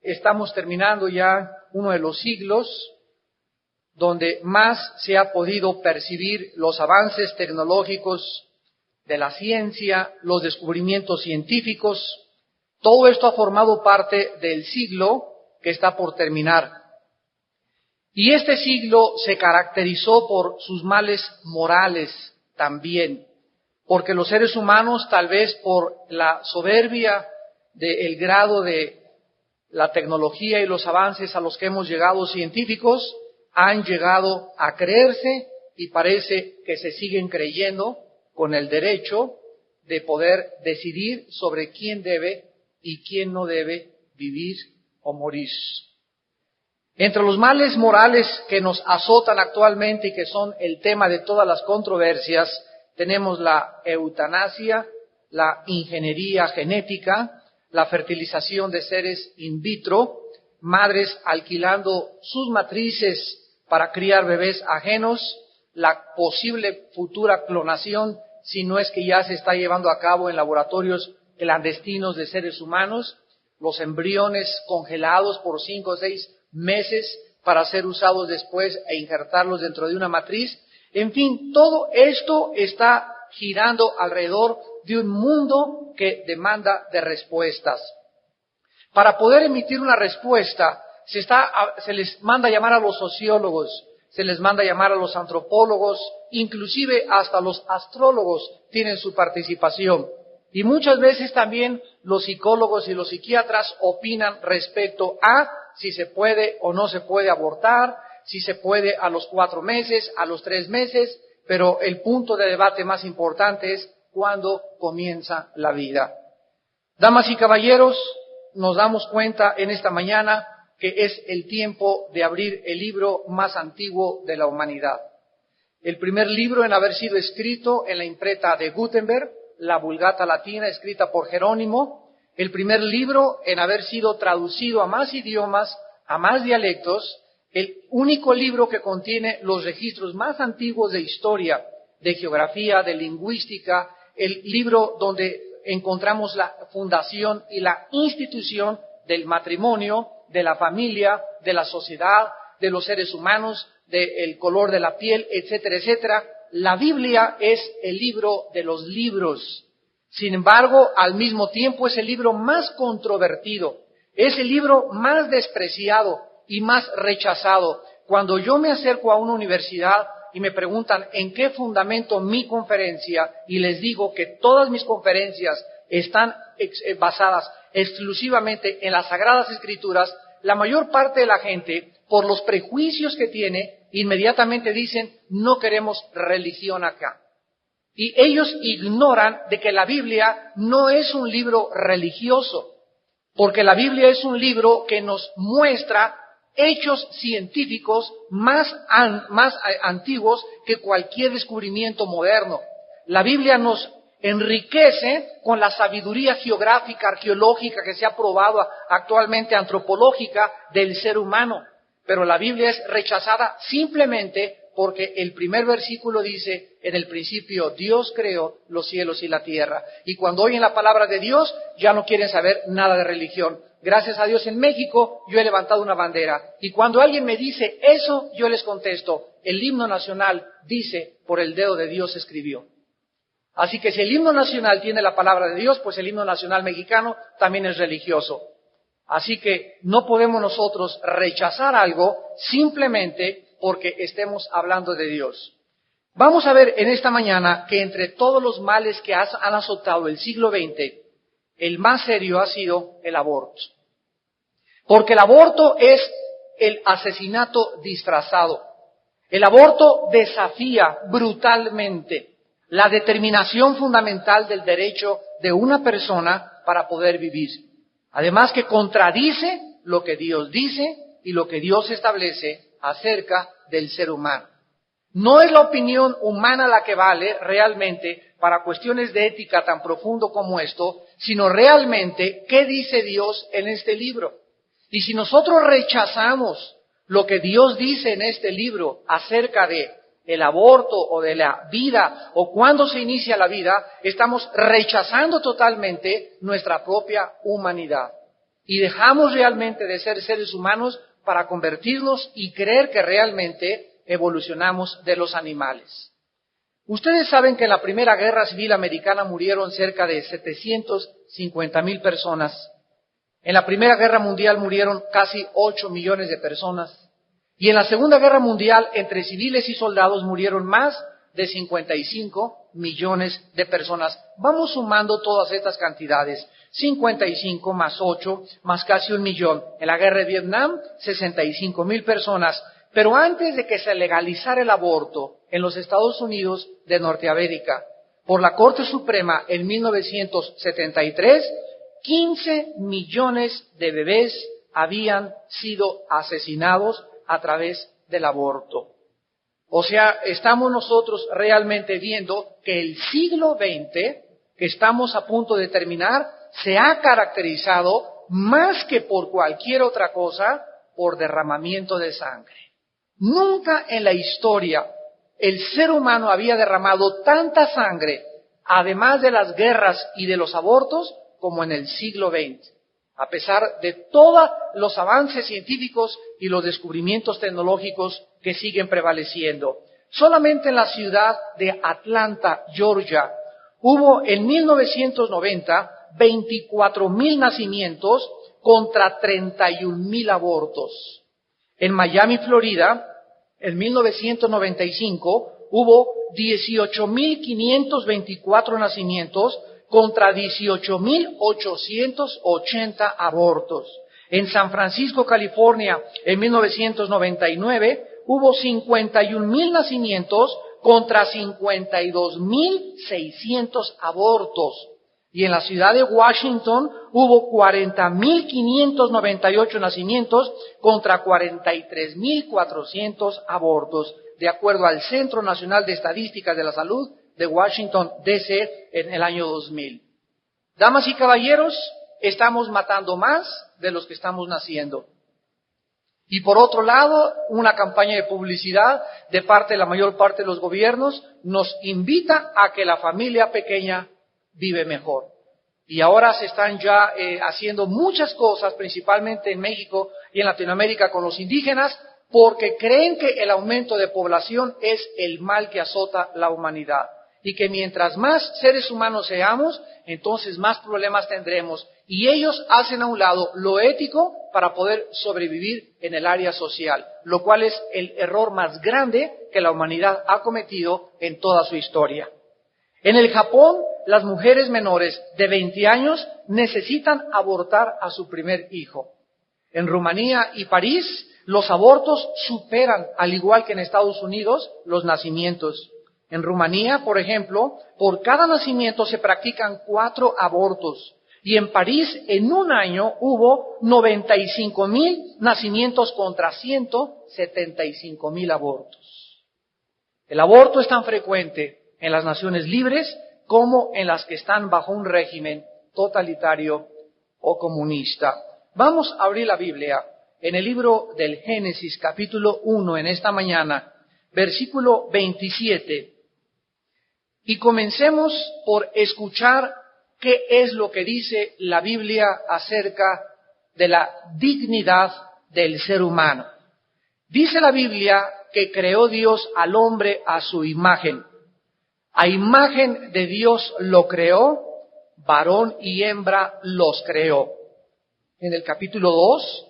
estamos terminando ya uno de los siglos donde más se ha podido percibir los avances tecnológicos de la ciencia, los descubrimientos científicos. Todo esto ha formado parte del siglo que está por terminar. Y este siglo se caracterizó por sus males morales también, porque los seres humanos, tal vez por la soberbia del grado de la tecnología y los avances a los que hemos llegado científicos, han llegado a creerse y parece que se siguen creyendo con el derecho de poder decidir sobre quién debe y quién no debe vivir o morir. Entre los males morales que nos azotan actualmente y que son el tema de todas las controversias, tenemos la eutanasia, la ingeniería genética, la fertilización de seres in vitro, madres alquilando sus matrices para criar bebés ajenos, la posible futura clonación, si no es que ya se está llevando a cabo en laboratorios clandestinos de seres humanos, los embriones congelados por 5 o 6 meses para ser usados después e injertarlos dentro de una matriz. En fin, todo esto está girando alrededor de un mundo que demanda de respuestas. Para poder emitir una respuesta, se les manda a llamar a los sociólogos, se les manda a llamar a los antropólogos, inclusive hasta los astrólogos tienen su participación. Y muchas veces también los psicólogos y los psiquiatras opinan respecto a si se puede o no se puede abortar, si se puede a los 4 meses, a los 3 meses, pero el punto de debate más importante es cuándo comienza la vida. Damas y caballeros, nos damos cuenta en esta mañana que es el tiempo de abrir el libro más antiguo de la humanidad. El primer libro en haber sido escrito en la imprenta de Gutenberg, la Vulgata Latina, escrita por Jerónimo, el primer libro en haber sido traducido a más idiomas, a más dialectos, el único libro que contiene los registros más antiguos de historia, de geografía, de lingüística, el libro donde encontramos la fundación y la institución del matrimonio, de la familia, de la sociedad, de los seres humanos, del color de la piel, etcétera, etcétera. La Biblia es el libro de los libros. Sin embargo, al mismo tiempo es el libro más controvertido, es el libro más despreciado y más rechazado. Cuando yo me acerco a una universidad y me preguntan en qué fundamento mi conferencia, y les digo que todas mis conferencias están basadas exclusivamente en las Sagradas Escrituras, la mayor parte de la gente, por los prejuicios que tiene, inmediatamente dicen, no queremos religión acá. Y ellos ignoran de que la Biblia no es un libro religioso, porque la Biblia es un libro que nos muestra hechos científicos más antiguos que cualquier descubrimiento moderno. La Biblia nos enriquece con la sabiduría geográfica, arqueológica que se ha probado actualmente, antropológica del ser humano. Pero la Biblia es rechazada simplemente porque el primer versículo dice, en el principio Dios creó los cielos y la tierra. Y cuando oyen la palabra de Dios, ya no quieren saber nada de religión. Gracias a Dios en México yo he levantado una bandera. Y cuando alguien me dice eso, yo les contesto, el himno nacional dice, por el dedo de Dios escribió. Así que si el himno nacional tiene la palabra de Dios, pues el himno nacional mexicano también es religioso. Así que no podemos nosotros rechazar algo simplemente porque estemos hablando de Dios. Vamos a ver en esta mañana que entre todos los males que han azotado el siglo XX, el más serio ha sido el aborto. Porque el aborto es el asesinato disfrazado. El aborto desafía brutalmente la determinación fundamental del derecho de una persona para poder vivir. Además que contradice lo que Dios dice y lo que Dios establece acerca del ser humano. No es la opinión humana la que vale realmente para cuestiones de ética tan profundo como esto, sino realmente qué dice Dios en este libro. Y si nosotros rechazamos lo que Dios dice en este libro acerca de el aborto o de la vida o cuándo se inicia la vida, estamos rechazando totalmente nuestra propia humanidad. y dejamos realmente de ser seres humanos para convertirnos y creer que realmente evolucionamos de los animales. Ustedes saben que en la Primera Guerra Civil Americana murieron cerca de 750,000 personas. En la Primera Guerra Mundial murieron casi 8 millones de personas. Y en la Segunda Guerra Mundial, entre civiles y soldados, murieron más de 55 millones de personas. Vamos sumando todas estas cantidades. 55 más 8 más casi 1 millón. En la guerra de Vietnam, 65,000 personas. Pero antes de que se legalizara el aborto en los Estados Unidos de Norteamérica, por la Corte Suprema en 1973, 15 millones de bebés habían sido asesinados a través del aborto. O sea, estamos nosotros realmente viendo que el siglo XX, que estamos a punto de terminar, se ha caracterizado más que por cualquier otra cosa, por derramamiento de sangre. Nunca en la historia el ser humano había derramado tanta sangre, además de las guerras y de los abortos, como en el siglo XX. A pesar de todos los avances científicos y los descubrimientos tecnológicos que siguen prevaleciendo. Solamente en la ciudad de Atlanta, Georgia, hubo en 1990 24,000 nacimientos contra 31,000 abortos. En Miami, Florida, en 1995 hubo 18,524 nacimientos contra 18,880 abortos. En San Francisco, California, en 1999 hubo 51,000 nacimientos contra 52,600 abortos. Y en la ciudad de Washington hubo 40,598 nacimientos contra 43,400 abortos, de acuerdo al Centro Nacional de Estadísticas de la Salud de Washington, D.C., en el año 2000. Damas y caballeros, estamos matando más de los que estamos naciendo. Y por otro lado, una campaña de publicidad de parte de la mayor parte de los gobiernos nos invita a que la familia pequeña vive mejor. Y ahora se están ya haciendo muchas cosas, principalmente en México y en Latinoamérica con los indígenas, porque creen que el aumento de población es el mal que azota la humanidad. Y que mientras más seres humanos seamos, entonces más problemas tendremos. Y ellos hacen a un lado lo ético para poder sobrevivir en el área social, lo cual es el error más grande que la humanidad ha cometido en toda su historia. En el Japón, las mujeres menores de 20 años necesitan abortar a su primer hijo. En Rumanía y París, los abortos superan, al igual que en Estados Unidos, los nacimientos. En Rumanía, por ejemplo, por cada nacimiento se practican 4 abortos. Y en París, en un año, hubo 95,000 nacimientos contra 175,000 abortos. El aborto es tan frecuente en las naciones libres como en las que están bajo un régimen totalitario o comunista. Vamos a abrir la Biblia en el libro del Génesis, capítulo 1, en esta mañana, versículo 27. Y comencemos por escuchar qué es lo que dice la Biblia acerca de la dignidad del ser humano. Dice la Biblia que creó Dios al hombre a su imagen. A imagen de Dios lo creó, varón y hembra los creó. En el capítulo 2,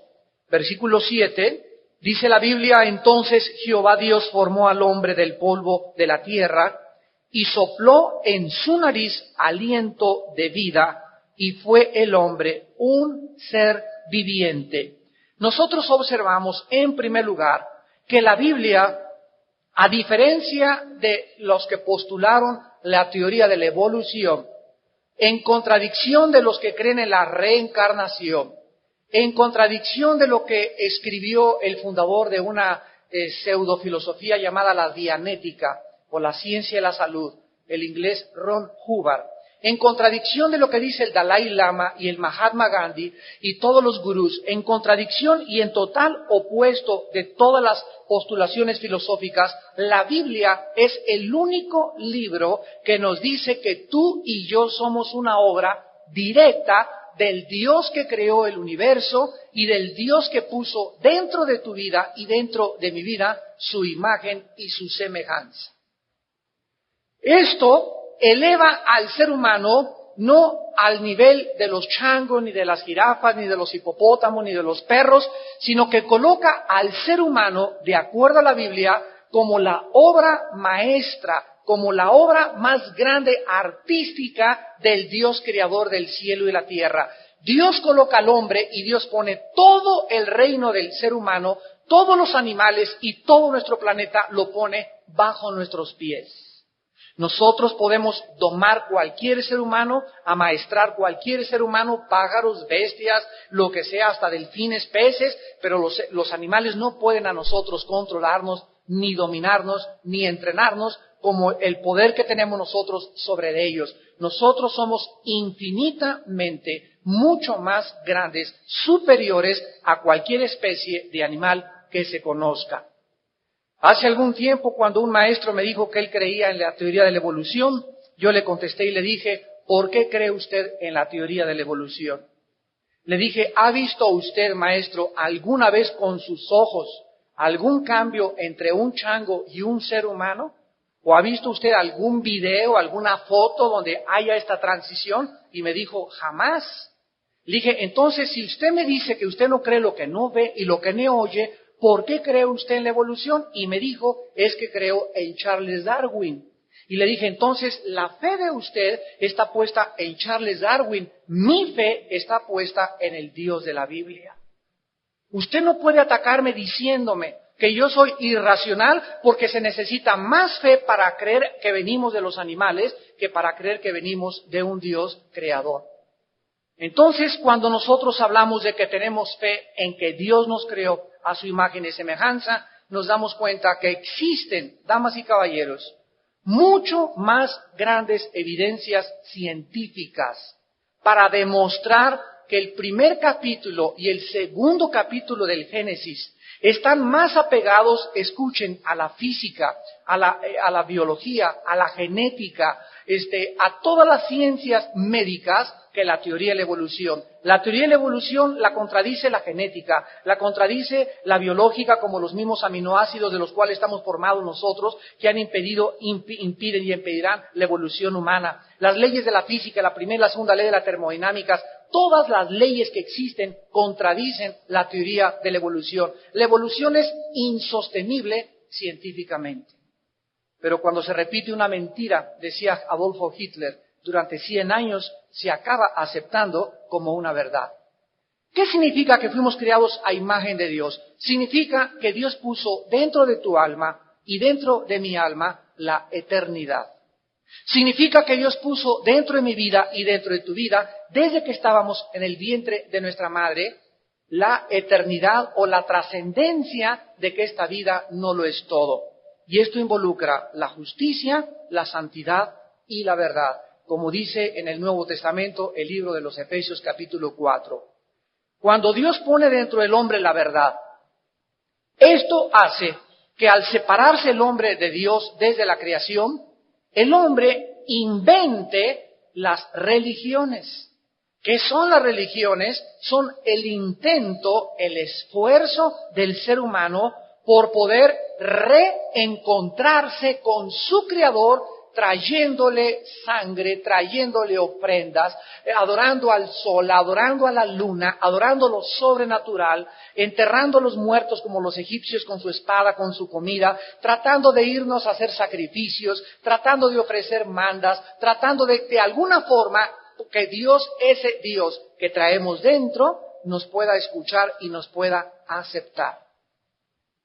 versículo 7, dice la Biblia, entonces Jehová Dios formó al hombre del polvo de la tierra y sopló en su nariz aliento de vida y fue el hombre un ser viviente. Nosotros observamos en primer lugar que la Biblia, a diferencia de los que postularon la teoría de la evolución, en contradicción de los que creen en la reencarnación, en contradicción de lo que escribió el fundador de una pseudofilosofía llamada la Dianética, o la ciencia de la salud, el inglés Ron Hubbard, en contradicción de lo que dice el Dalai Lama y el Mahatma Gandhi y todos los gurús, en contradicción y en total opuesto de todas las postulaciones filosóficas, la Biblia es el único libro que nos dice que tú y yo somos una obra directa del Dios que creó el universo y del Dios que puso dentro de tu vida y dentro de mi vida su imagen y su semejanza. Esto eleva al ser humano no al nivel de los changos, ni de las jirafas, ni de los hipopótamos, ni de los perros, sino que coloca al ser humano, de acuerdo a la Biblia, como la obra maestra, como la obra más grande artística del Dios creador del cielo y la tierra. Dios coloca al hombre y Dios pone todo el reino del ser humano, todos los animales y todo nuestro planeta lo pone bajo nuestros pies. Nosotros podemos domar cualquier ser humano, amaestrar cualquier ser humano, pájaros, bestias, lo que sea, hasta delfines, peces, pero los animales no pueden a nosotros controlarnos, ni dominarnos, ni entrenarnos, como el poder que tenemos nosotros sobre ellos. Nosotros somos infinitamente mucho más grandes, superiores a cualquier especie de animal que se conozca. Hace algún tiempo, cuando un maestro me dijo que él creía en la teoría de la evolución, yo le contesté y le dije, ¿por qué cree usted en la teoría de la evolución? Le dije, ¿ha visto usted, maestro, alguna vez con sus ojos algún cambio entre un chango y un ser humano? ¿O ha visto usted algún video, alguna foto donde haya esta transición? Y me dijo, jamás. Le dije, entonces, si usted me dice que usted no cree lo que no ve y lo que no oye, ¿por qué cree usted en la evolución? Y me dijo, es que creo en Charles Darwin. Y le dije, entonces, la fe de usted está puesta en Charles Darwin. Mi fe está puesta en el Dios de la Biblia. Usted no puede atacarme diciéndome que yo soy irracional porque se necesita más fe para creer que venimos de los animales que para creer que venimos de un Dios creador. Entonces, cuando nosotros hablamos de que tenemos fe en que Dios nos creó a su imagen y semejanza, nos damos cuenta que existen, damas y caballeros, mucho más grandes evidencias científicas para demostrar que el primer capítulo y el segundo capítulo del Génesis están más apegados, escuchen, a la física, a la biología, a la genética, a todas las ciencias médicas que la teoría de la evolución. La teoría de la evolución la contradice la genética, la contradice la biológica, como los mismos aminoácidos de los cuales estamos formados nosotros, que han impiden y impedirán la evolución humana. Las leyes de la física, la primera y la segunda ley de la termodinámica, todas las leyes que existen contradicen la teoría de la evolución. La evolución es insostenible científicamente. Pero cuando se repite una mentira, decía Adolfo Hitler, durante 100 años se acaba aceptando como una verdad. ¿Qué significa que fuimos creados a imagen de Dios? Significa que Dios puso dentro de tu alma y dentro de mi alma la eternidad. Significa que Dios puso dentro de mi vida y dentro de tu vida, desde que estábamos en el vientre de nuestra madre, la eternidad o la trascendencia de que esta vida no lo es todo. Y esto involucra la justicia, la santidad y la verdad, como dice en el Nuevo Testamento el libro de los Efesios capítulo 4. Cuando Dios pone dentro del hombre la verdad, esto hace que al separarse el hombre de Dios desde la creación, el hombre invente las religiones. ¿Qué son las religiones? Son el intento, el esfuerzo del ser humano por poder reencontrarse con su Creador, trayéndole sangre, trayéndole ofrendas, adorando al sol, adorando a la luna, adorando lo sobrenatural, enterrando a los muertos como los egipcios con su espada, con su comida, tratando de irnos a hacer sacrificios, tratando de ofrecer mandas, tratando de alguna forma que Dios, ese Dios que traemos dentro, nos pueda escuchar y nos pueda aceptar.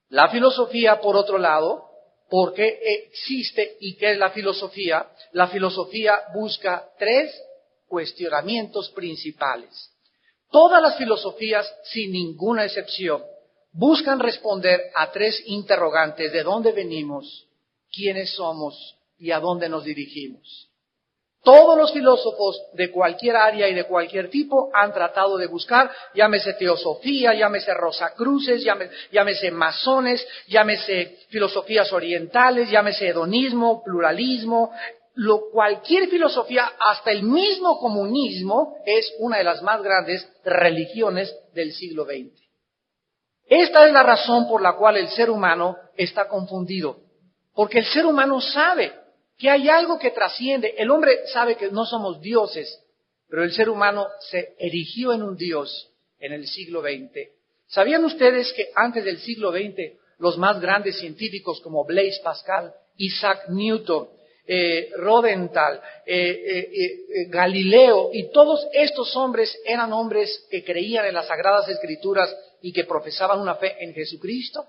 La filosofía, por otro lado, ¿por qué existe y qué es la filosofía? La filosofía busca 3 cuestionamientos principales. Todas las filosofías, sin ninguna excepción, buscan responder a 3 interrogantes: ¿de dónde venimos? ¿Quiénes somos? ¿Y a dónde nos dirigimos? Todos los filósofos de cualquier área y de cualquier tipo han tratado de buscar, llámese teosofía, llámese rosacruces, llámese masones, llámese filosofías orientales, llámese hedonismo, pluralismo, cualquier filosofía, hasta el mismo comunismo, es una de las más grandes religiones del siglo XX. Esta es la razón por la cual el ser humano está confundido. Porque el ser humano sabe que hay algo que trasciende. El hombre sabe que no somos dioses, pero el ser humano se erigió en un dios en el siglo XX. ¿Sabían ustedes que antes del siglo XX los más grandes científicos como Blaise Pascal, Isaac Newton, Rodenthal, Galileo y todos estos hombres eran hombres que creían en las Sagradas Escrituras y que profesaban una fe en Jesucristo?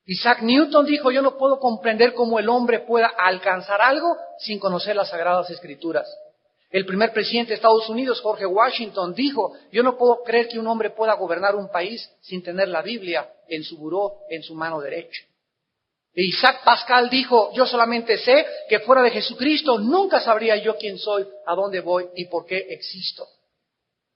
Isaac Newton dijo, yo no puedo comprender cómo el hombre pueda alcanzar algo sin conocer las Sagradas Escrituras. El primer presidente de Estados Unidos, George Washington, dijo, yo no puedo creer que un hombre pueda gobernar un país sin tener la Biblia en su buró, en su mano derecha. E Isaac Pascal dijo, yo solamente sé que fuera de Jesucristo nunca sabría yo quién soy, a dónde voy y por qué existo.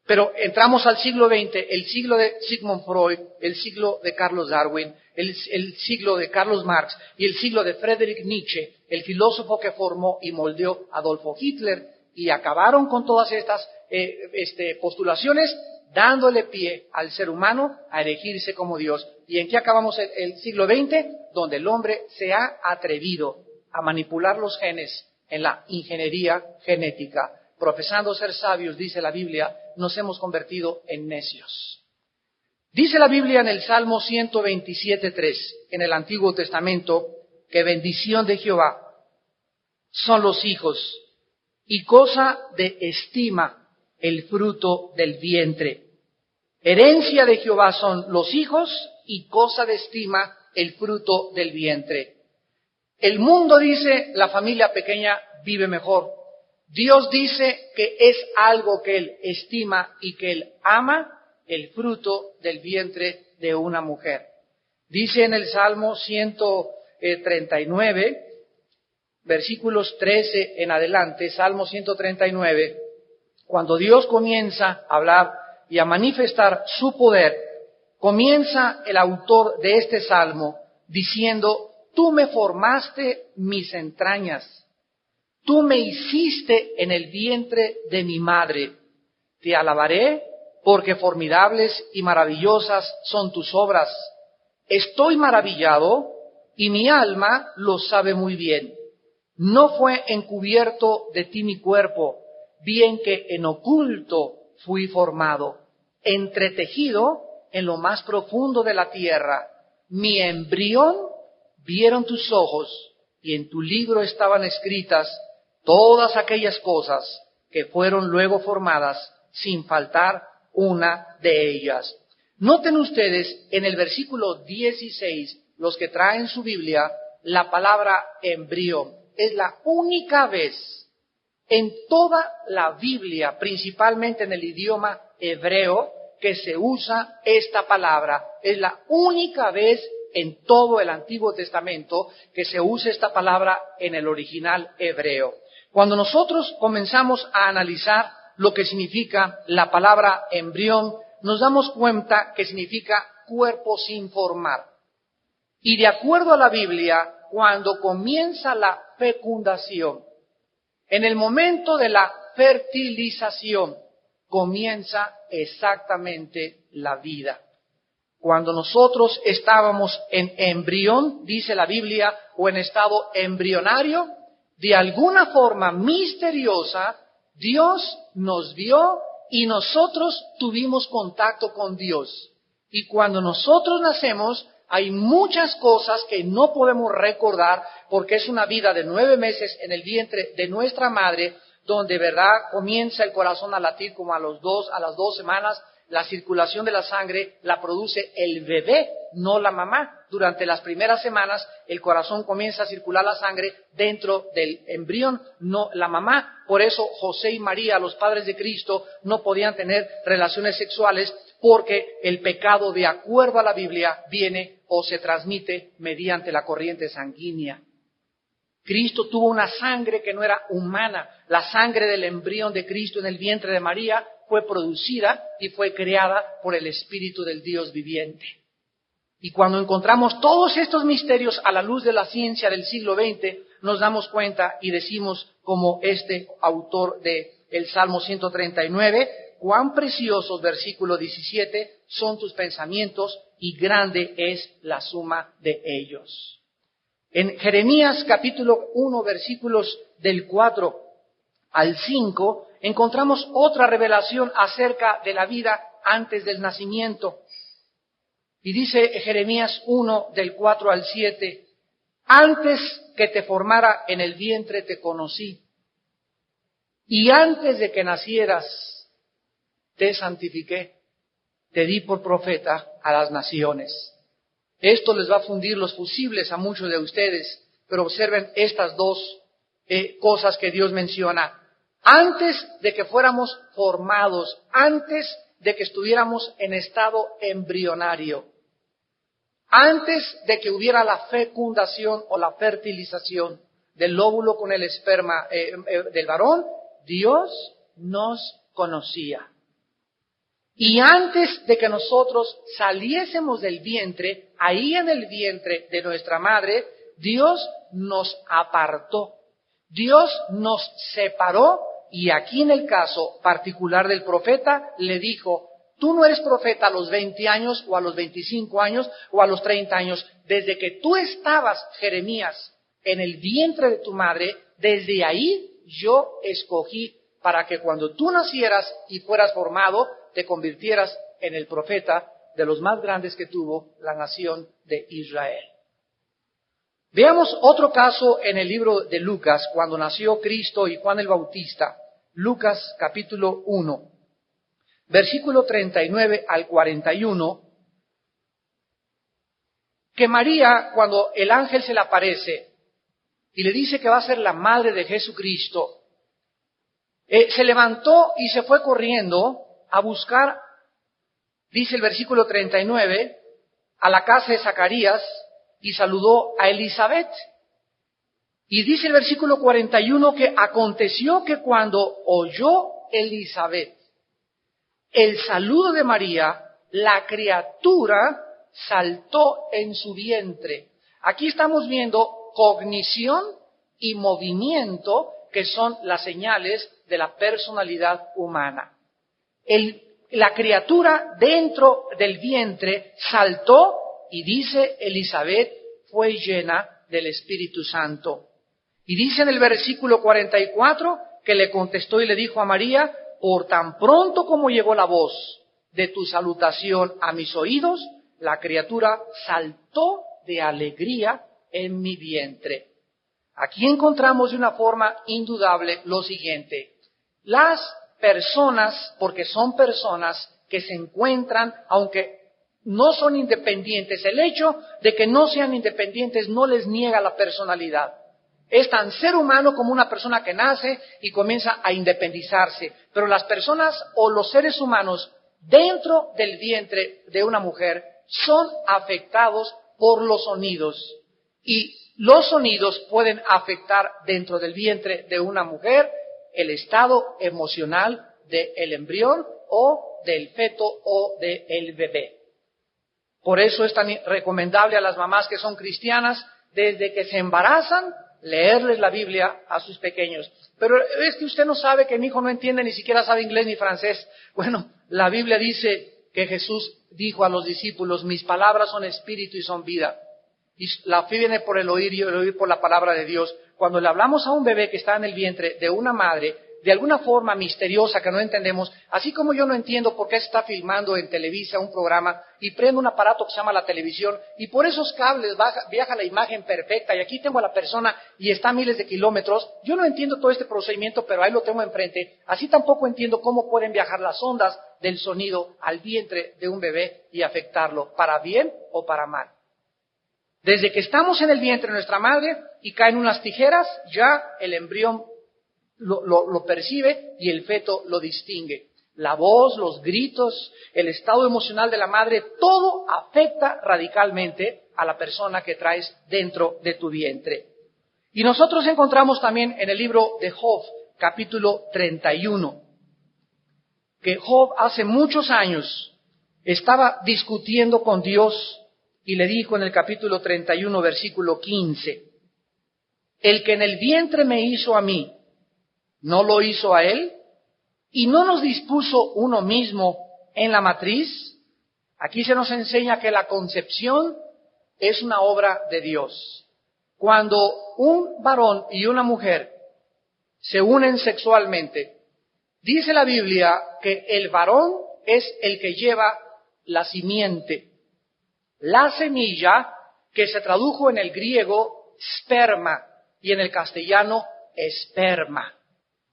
Pero entramos al siglo XX, el siglo de Sigmund Freud, el siglo de Carlos Darwin, el siglo de Carlos Marx y el siglo de Friedrich Nietzsche, el filósofo que formó y moldeó Adolfo Hitler, y acabaron con todas estas postulaciones, dándole pie al ser humano a elegirse como Dios. ¿Y en qué acabamos el siglo XX? Donde el hombre se ha atrevido a manipular los genes en la ingeniería genética. Profesando ser sabios, dice la Biblia, nos hemos convertido en necios. Dice la Biblia en el Salmo 127:3, en el Antiguo Testamento, que bendición de Jehová son los hijos y cosa de estima el fruto del vientre. Herencia de Jehová son los hijos y cosa de estima el fruto del vientre. El mundo dice, la familia pequeña vive mejor. Dios dice que es algo que Él estima y que Él ama, el fruto del vientre de una mujer. Dice en el Salmo 139, versículos 13 en adelante, Salmo 139, cuando Dios comienza a hablar y a manifestar su poder, comienza el autor de este Salmo diciendo, tú me formaste mis entrañas, tú me hiciste en el vientre de mi madre, te alabaré porque formidables y maravillosas son tus obras. Estoy maravillado y mi alma lo sabe muy bien. No fue encubierto de ti mi cuerpo, bien que en oculto fui formado, entretejido en lo más profundo de la tierra. Mi embrión vieron tus ojos, y en tu libro estaban escritas todas aquellas cosas que fueron luego formadas, sin faltar una de ellas. Noten ustedes en el versículo 16, los que traen su Biblia, la palabra embrión. Es la única vez en toda la Biblia, principalmente en el idioma hebreo, que se usa esta palabra. Es la única vez en todo el Antiguo Testamento que se usa esta palabra en el original hebreo. Cuando nosotros comenzamos a analizar lo que significa la palabra embrión, nos damos cuenta que significa cuerpo sin formar. Y de acuerdo a la Biblia, cuando comienza la fecundación, en el momento de la fertilización, comienza exactamente la vida. Cuando nosotros estábamos en embrión, dice la Biblia, o en estado embrionario, de alguna forma misteriosa, Dios nos vio y nosotros tuvimos contacto con Dios. Y cuando nosotros nacemos, hay muchas cosas que no podemos recordar porque es una vida de 9 meses en el vientre de nuestra madre, donde, ¿verdad?, comienza el corazón a latir como a las 2 semanas. La circulación de la sangre la produce el bebé, no la mamá. Durante las primeras semanas el corazón comienza a circular la sangre dentro del embrión, no la mamá. Por eso José y María, los padres de Cristo, no podían tener relaciones sexuales porque el pecado, de acuerdo a la Biblia, viene o se transmite mediante la corriente sanguínea. Cristo tuvo una sangre que no era humana. La sangre del embrión de Cristo en el vientre de María fue producida y fue creada por el Espíritu del Dios viviente. Y cuando encontramos todos estos misterios a la luz de la ciencia del siglo XX, nos damos cuenta y decimos como este autor de el Salmo 139, cuán preciosos, versículo 17, son tus pensamientos y grande es la suma de ellos. En Jeremías capítulo 1, versículos del 4 al 5, encontramos otra revelación acerca de la vida antes del nacimiento. Y dice Jeremías 1, del 4 al 7, antes que te formara en el vientre te conocí, y antes de que nacieras te santifiqué, te di por profeta a las naciones. Esto les va a fundir los fusibles a muchos de ustedes, pero observen estas dos cosas que Dios menciona. Antes de que fuéramos formados, antes de que estuviéramos en estado embrionario, antes de que hubiera la fecundación o la fertilización del óvulo con el esperma del varón, Dios nos conocía. Y antes de que nosotros saliésemos del vientre, ahí en el vientre de nuestra madre, Dios nos apartó. Dios nos separó y aquí en el caso particular del profeta le dijo, tú no eres profeta a los 20 años o a los 25 años o a los 30 años. Desde que tú estabas, Jeremías, en el vientre de tu madre, desde ahí yo escogí para que cuando tú nacieras y fueras formado, te convirtieras en el profeta de los más grandes que tuvo la nación de Israel. Veamos otro caso en el libro de Lucas, cuando nació Cristo y Juan el Bautista. Lucas capítulo 1, versículo 39 al 41, que María, cuando el ángel se le aparece y le dice que va a ser la madre de Jesucristo, se levantó y se fue corriendo a buscar, dice el versículo 39, a la casa de Zacarías y saludó a Elizabeth. Y dice el versículo 41 que aconteció que cuando oyó Elizabeth el saludo de María, la criatura saltó en su vientre. Aquí estamos viendo cognición y movimiento, que son las señales de la personalidad humana. La criatura dentro del vientre saltó y dice Elizabeth fue llena del Espíritu Santo. Y dice en el versículo 44 que le contestó y le dijo a María, por tan pronto como llegó la voz de tu salutación a mis oídos, la criatura saltó de alegría en mi vientre. Aquí encontramos de una forma indudable lo siguiente. Las personas, porque son personas que se encuentran, aunque no son independientes, el hecho de que no sean independientes no les niega la personalidad. Es tan ser humano como una persona que nace y comienza a independizarse. Pero las personas o los seres humanos dentro del vientre de una mujer son afectados por los sonidos. Y los sonidos pueden afectar dentro del vientre de una mujer el estado emocional del embrión o del feto o del bebé. Por eso es tan recomendable a las mamás que son cristianas, desde que se embarazan, leerles la Biblia a sus pequeños. Pero es que usted no sabe que mi hijo no entiende, ni siquiera sabe inglés ni francés. Bueno, la Biblia dice que Jesús dijo a los discípulos, mis palabras son espíritu y son vida. Y la fe viene por el oír y el oír por la palabra de Dios. Cuando le hablamos a un bebé que está en el vientre de una madre, de alguna forma misteriosa que no entendemos, así como yo no entiendo por qué se está filmando en Televisa un programa y prendo un aparato que se llama la televisión y por esos cables viaja la imagen perfecta y aquí tengo a la persona y está a miles de kilómetros, yo no entiendo todo este procedimiento, pero ahí lo tengo enfrente, así tampoco entiendo cómo pueden viajar las ondas del sonido al vientre de un bebé y afectarlo, para bien o para mal. Desde que estamos en el vientre de nuestra madre y caen unas tijeras, ya el embrión lo percibe y el feto lo distingue. La voz, los gritos, el estado emocional de la madre, todo afecta radicalmente a la persona que traes dentro de tu vientre. Y nosotros encontramos también en el libro de Job, capítulo 31, que Job hace muchos años estaba discutiendo con Dios y le dijo en el capítulo 31, versículo 15, el que en el vientre me hizo a mí, ¿no lo hizo a él? ¿Y no nos dispuso uno mismo en la matriz? Aquí se nos enseña que la concepción es una obra de Dios. Cuando un varón y una mujer se unen sexualmente, dice la Biblia que el varón es el que lleva la simiente, la semilla que se tradujo en el griego sperma y en el castellano esperma.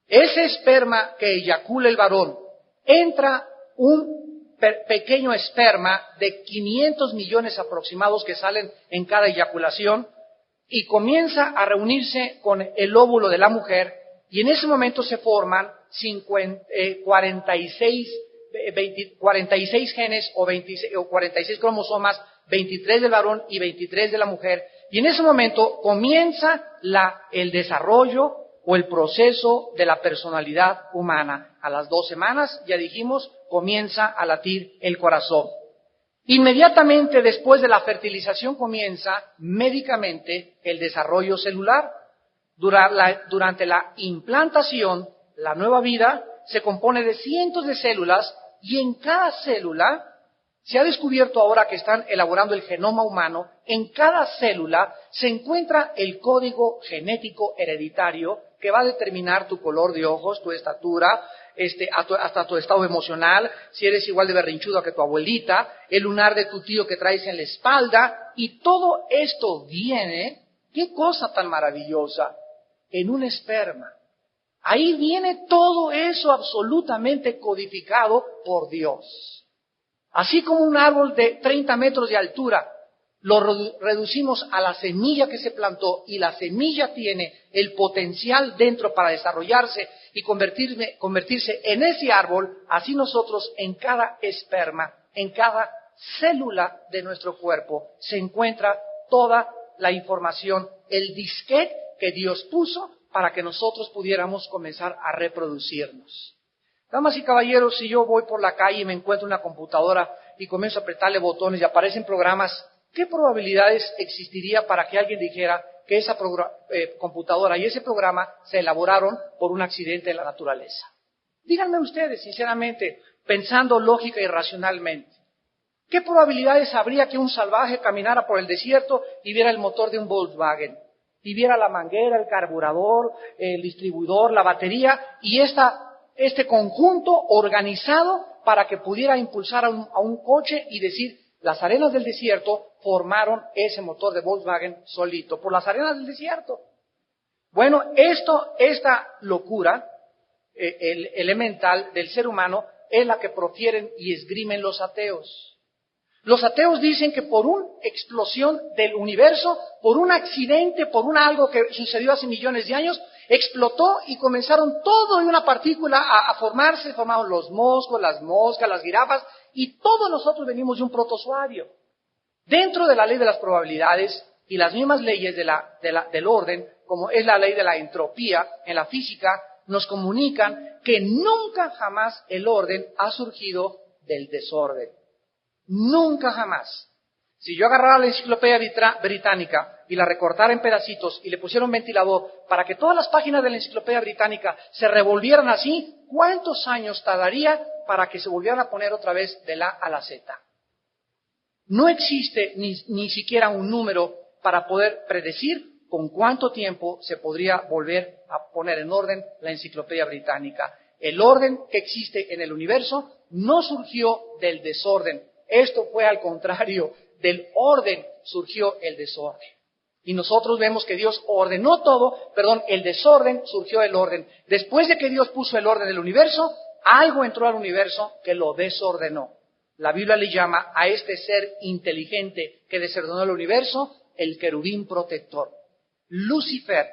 Ese esperma que eyacula el varón, entra un pequeño esperma de 500 millones aproximados que salen en cada eyaculación y comienza a reunirse con el óvulo de la mujer y en ese momento se forman 46 genes o 46 cromosomas, 23 del varón y 23 de la mujer, y en ese momento comienza el desarrollo o el proceso de la personalidad humana. A las 2 semanas, ya dijimos, comienza a latir el corazón. Inmediatamente después de la fertilización comienza médicamente el desarrollo celular. Durante la implantación, la nueva vida se compone de cientos de células y en cada célula, se ha descubierto ahora que están elaborando el genoma humano, en cada célula se encuentra el código genético hereditario que va a determinar tu color de ojos, tu estatura, hasta tu estado emocional, si eres igual de berrinchudo que tu abuelita, el lunar de tu tío que traes en la espalda, y todo esto viene, qué cosa tan maravillosa, en un esperma. Ahí viene todo eso absolutamente codificado por Dios. Así como un árbol de 30 metros de altura, lo reducimos a la semilla que se plantó y la semilla tiene el potencial dentro para desarrollarse y convertirse en ese árbol, así nosotros en cada esperma, en cada célula de nuestro cuerpo se encuentra toda la información, el disquete que Dios puso para que nosotros pudiéramos comenzar a reproducirnos. Damas y caballeros, si yo voy por la calle y me encuentro una computadora y comienzo a apretarle botones y aparecen programas, ¿qué probabilidades existiría para que alguien dijera que esa computadora y ese programa se elaboraron por un accidente de la naturaleza? Díganme ustedes, sinceramente, pensando lógica y racionalmente, ¿qué probabilidades habría que un salvaje caminara por el desierto y viera el motor de un Volkswagen? Y viera la manguera, el carburador, el distribuidor, la batería y este conjunto organizado para que pudiera impulsar a un coche y decir, las arenas del desierto formaron ese motor de Volkswagen solito, por las arenas del desierto. Bueno, esta locura elemental del ser humano es la que profieren y esgrimen los ateos. Los ateos dicen que por una explosión del universo, por un accidente, por algo que sucedió hace millones de años, explotó y comenzaron todo en una partícula a formarse, formaron los moscos, las moscas, las jirafas, y todos nosotros venimos de un protozoario. Dentro de la ley de las probabilidades y las mismas leyes del orden, como es la ley de la entropía en la física, nos comunican que nunca jamás el orden ha surgido del desorden. Nunca jamás. Si yo agarrara la enciclopedia británica y la recortara en pedacitos y le pusiera un ventilador para que todas las páginas de la enciclopedia británica se revolvieran así, ¿cuántos años tardaría para que se volvieran a poner otra vez de la a la Z? No existe ni siquiera un número para poder predecir con cuánto tiempo se podría volver a poner en orden la enciclopedia británica. El orden que existe en el universo no surgió del desorden. Esto fue al contrario, del orden surgió el desorden. Y nosotros vemos que Dios ordenó todo, el desorden surgió del orden. Después de que Dios puso el orden del universo, algo entró al universo que lo desordenó. La Biblia le llama a este ser inteligente que desordenó el universo, el querubín protector. Lucifer,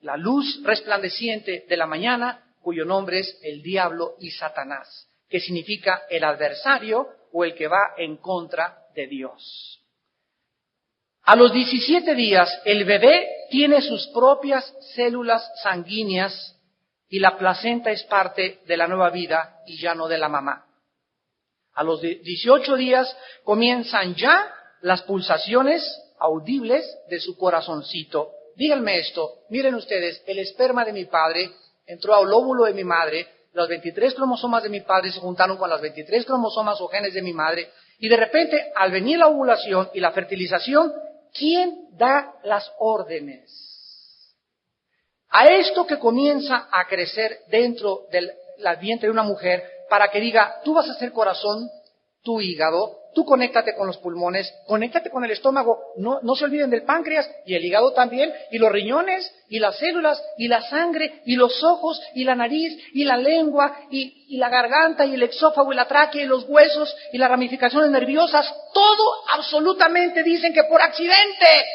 la luz resplandeciente de la mañana, cuyo nombre es el diablo y Satanás, que significa el adversario o el que va en contra de Dios. A los 17 días, el bebé tiene sus propias células sanguíneas y la placenta es parte de la nueva vida y ya no de la mamá. A los 18 días comienzan ya las pulsaciones audibles de su corazoncito. Díganme esto, miren ustedes, el esperma de mi padre entró al óvulo de mi madre, los 23 cromosomas de mi padre se juntaron con las 23 cromosomas o genes de mi madre, y de repente, al venir la ovulación y la fertilización, ¿quién da las órdenes? A esto que comienza a crecer dentro del vientre de una mujer, para que diga, tú vas a ser corazón, tu hígado, tú conéctate con los pulmones, conéctate con el estómago, no se olviden del páncreas y el hígado también, y los riñones, y las células, y la sangre, y los ojos, y la nariz, y la lengua, y la garganta, y el exófago, y la tráquea, y los huesos, y las ramificaciones nerviosas, todo absolutamente dicen que por accidente.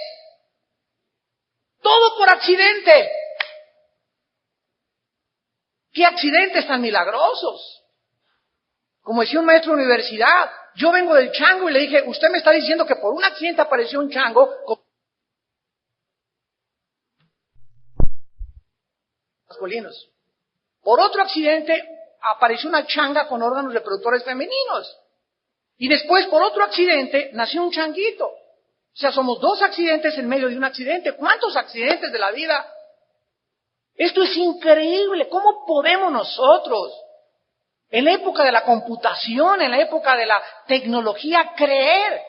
Todo por accidente. ¿Qué accidentes tan milagrosos? Como decía un maestro de universidad, yo vengo del chango y le dije, usted me está diciendo que por un accidente apareció un chango masculinos. Por otro accidente apareció una changa con órganos reproductores femeninos. Y después, por otro accidente, nació un changuito. O sea, somos dos accidentes en medio de un accidente. ¿Cuántos accidentes de la vida? Esto es increíble. ¿Cómo podemos nosotros, en la época de la computación, en la época de la tecnología, creer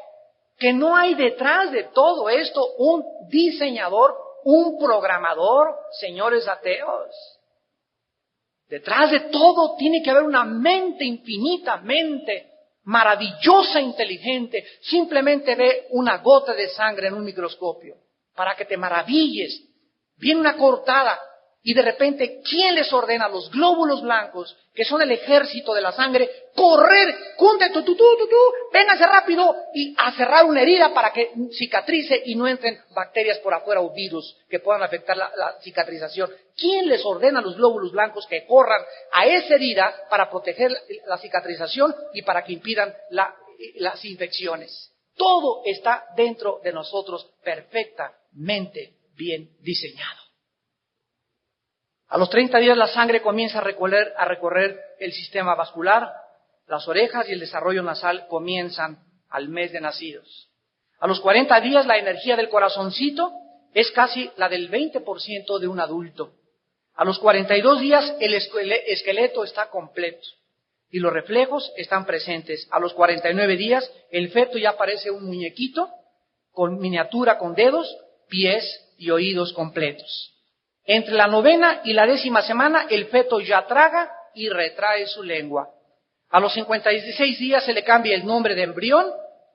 que no hay detrás de todo esto un diseñador, un programador, señores ateos? Detrás de todo tiene que haber una mente infinitamente maravillosa, inteligente. Simplemente ve una gota de sangre en un microscopio para que te maravilles. Viene una cortada. Y de repente, ¿quién les ordena a los glóbulos blancos, que son el ejército de la sangre, correr, vénganse rápido y a cerrar una herida para que cicatrice y no entren bacterias por afuera o virus que puedan afectar la cicatrización? ¿Quién les ordena a los glóbulos blancos que corran a esa herida para proteger la cicatrización y para que impidan las infecciones? Todo está dentro de nosotros perfectamente bien diseñado. A los 30 días la sangre comienza a recorrer el sistema vascular, las orejas y el desarrollo nasal comienzan al mes de nacidos. A los 40 días la energía del corazoncito es casi la del 20% de un adulto. A los 42 días el esqueleto está completo y los reflejos están presentes. A los 49 días el feto ya parece un muñequito con miniatura, con dedos, pies y oídos completos. Entre la 9ª y la 10ª semana, el feto ya traga y retrae su lengua. A los 56 días se le cambia el nombre de embrión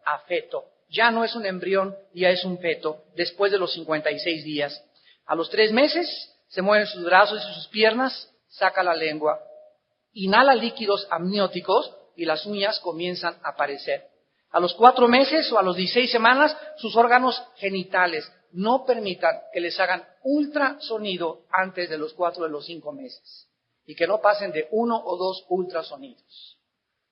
a feto. Ya no es un embrión, ya es un feto, después de los 56 días. A los 3 meses, se mueven sus brazos y sus piernas, saca la lengua. Inhala líquidos amnióticos y las uñas comienzan a aparecer. A los 4 meses o a los 16 semanas, sus órganos genitales no permitan que les hagan ultrasonido antes de los 4 de los 5 meses. Y que no pasen de 1 o 2 ultrasonidos.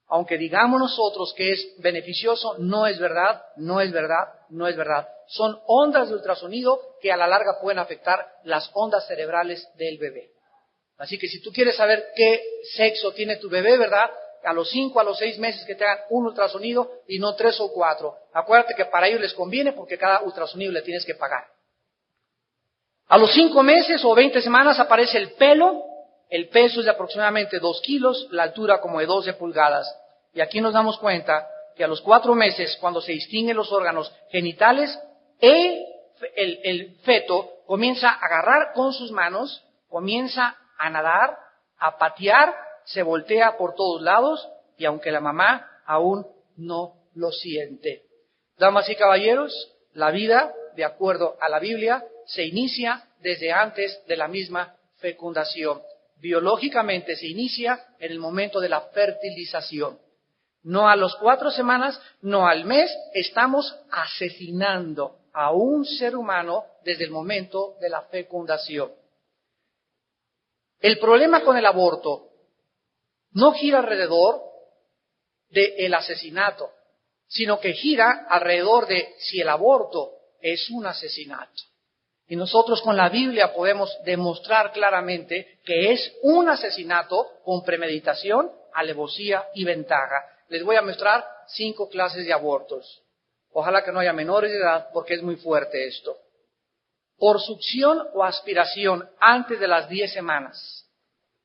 Aunque digamos nosotros que es beneficioso, no es verdad, no es verdad, no es verdad. Son ondas de ultrasonido que a la larga pueden afectar las ondas cerebrales del bebé. Así que si tú quieres saber qué sexo tiene tu bebé, ¿verdad? A los 5, a los 6 meses que te hagan un ultrasonido y no 3 o 4. Acuérdate que para ellos les conviene porque cada ultrasonido le tienes que pagar. A los 5 meses o 20 semanas aparece el pelo. El peso es de aproximadamente 2 kilos, la altura como de 12 pulgadas. Y aquí nos damos cuenta que a los 4 meses, cuando se distinguen los órganos genitales, el feto comienza a agarrar con sus manos, comienza a nadar, a patear, se voltea por todos lados y aunque la mamá aún no lo siente. Damas y caballeros, la vida, de acuerdo a la Biblia, se inicia desde antes de la misma fecundación. Biológicamente se inicia en el momento de la fertilización. No a las 4 semanas, no al mes, estamos asesinando a un ser humano desde el momento de la fecundación. El problema con el aborto no gira alrededor del asesinato, sino que gira alrededor de si el aborto es un asesinato. Y nosotros con la Biblia podemos demostrar claramente que es un asesinato con premeditación, alevosía y ventaja. Les voy a mostrar 5 clases de abortos. Ojalá que no haya menores de edad porque es muy fuerte esto. por succión o aspiración antes de las 10 semanas.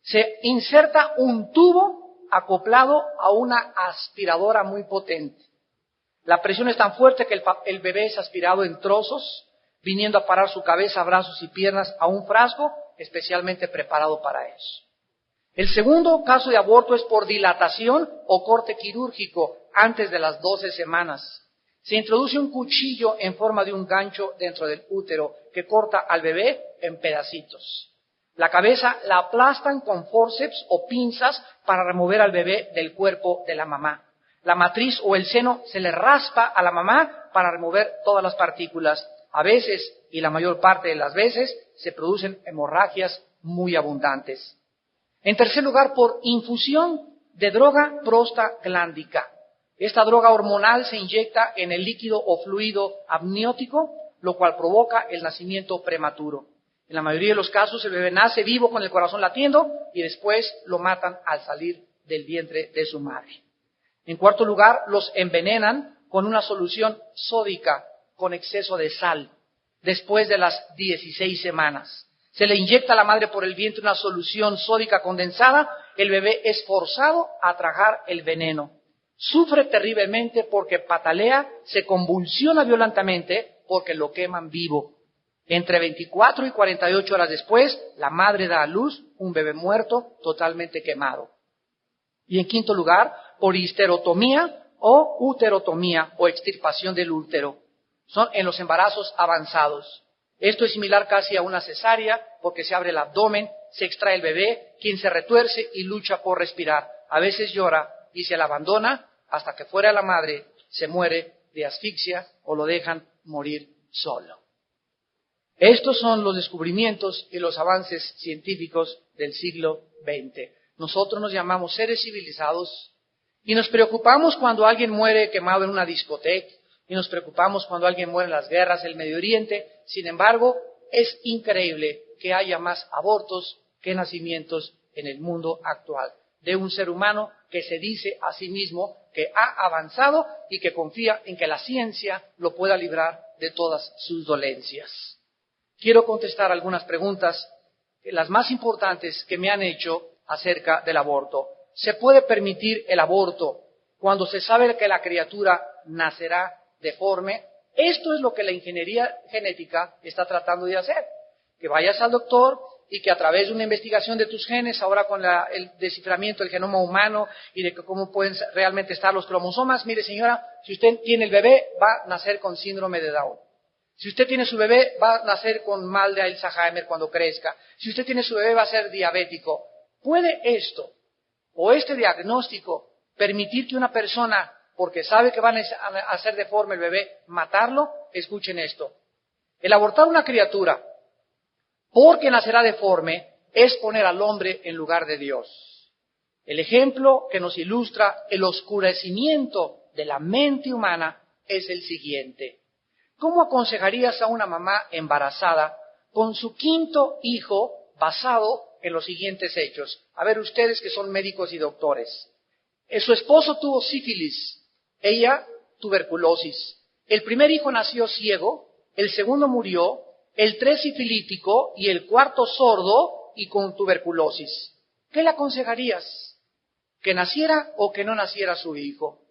Se inserta un tubo acoplado a una aspiradora muy potente. La presión es tan fuerte que el bebé es aspirado en trozos, viniendo a parar su cabeza, brazos y piernas a un frasco especialmente preparado para eso. El segundo caso de aborto es por dilatación o corte quirúrgico antes de las 12 semanas. Se introduce un cuchillo en forma de un gancho dentro del útero que corta al bebé en pedacitos. La cabeza la aplastan con forceps o pinzas para remover al bebé del cuerpo de la mamá. La matriz o el seno se le raspa a la mamá para remover todas las partículas. A veces, y la mayor parte de las veces, se producen hemorragias muy abundantes. En tercer lugar, por infusión de droga prostaglándicas. Esta droga hormonal se inyecta en el líquido o fluido amniótico, lo cual provoca el nacimiento prematuro. En la mayoría de los casos, el bebé nace vivo con el corazón latiendo y después lo matan al salir del vientre de su madre. En cuarto lugar, los envenenan con una solución sódica con exceso de sal después de las 16 semanas. Se le inyecta a la madre por el vientre una solución sódica condensada, el bebé es forzado a tragar el veneno. Sufre terriblemente porque patalea, se convulsiona violentamente porque lo queman vivo. Entre 24 y 48 horas después, la madre da a luz un bebé muerto totalmente quemado. Y en quinto lugar, por histerotomía o uterotomía o extirpación del útero. Son en los embarazos avanzados. Esto es similar casi a una cesárea porque se abre el abdomen, se extrae el bebé, quien se retuerce y lucha por respirar. A veces llora y se la abandona hasta que fuera la madre se muere de asfixia o lo dejan morir solo. Estos son los descubrimientos y los avances científicos del siglo XX. Nosotros nos llamamos seres civilizados y nos preocupamos cuando alguien muere quemado en una discoteca y nos preocupamos cuando alguien muere en las guerras del Medio Oriente. Sin embargo, es increíble que haya más abortos que nacimientos en el mundo actual, de un ser humano que se dice a sí mismo que ha avanzado y que confía en que la ciencia lo pueda librar de todas sus dolencias. Quiero contestar algunas preguntas, las más importantes que me han hecho acerca del aborto. ¿Se puede permitir el aborto cuando se sabe que la criatura nacerá deforme? Esto es lo que la ingeniería genética está tratando de hacer. Que vayas al doctor y que a través de una investigación de tus genes, ahora con el desciframiento del genoma humano y de cómo pueden realmente estar los cromosomas, mire señora, si usted tiene el bebé, va a nacer con síndrome de Down. Si usted tiene su bebé, va a nacer con mal de Alzheimer cuando crezca. Si usted tiene su bebé, va a ser diabético. ¿Puede esto o este diagnóstico permitir que una persona, porque sabe que van a hacer deforme el bebé, matarlo? Escuchen esto. El abortar una criatura porque nacerá deforme es poner al hombre en lugar de Dios. El ejemplo que nos ilustra el oscurecimiento de la mente humana es el siguiente. ¿Cómo aconsejarías a una mamá embarazada con su quinto hijo basado en los siguientes hechos? A ver, ustedes que son médicos y doctores. Su esposo tuvo sífilis, ella tuberculosis. El primer hijo nació ciego, el segundo murió, el 3 sifilítico y el cuarto sordo y con tuberculosis. ¿Qué le aconsejarías? ¿Que naciera o que no naciera su hijo?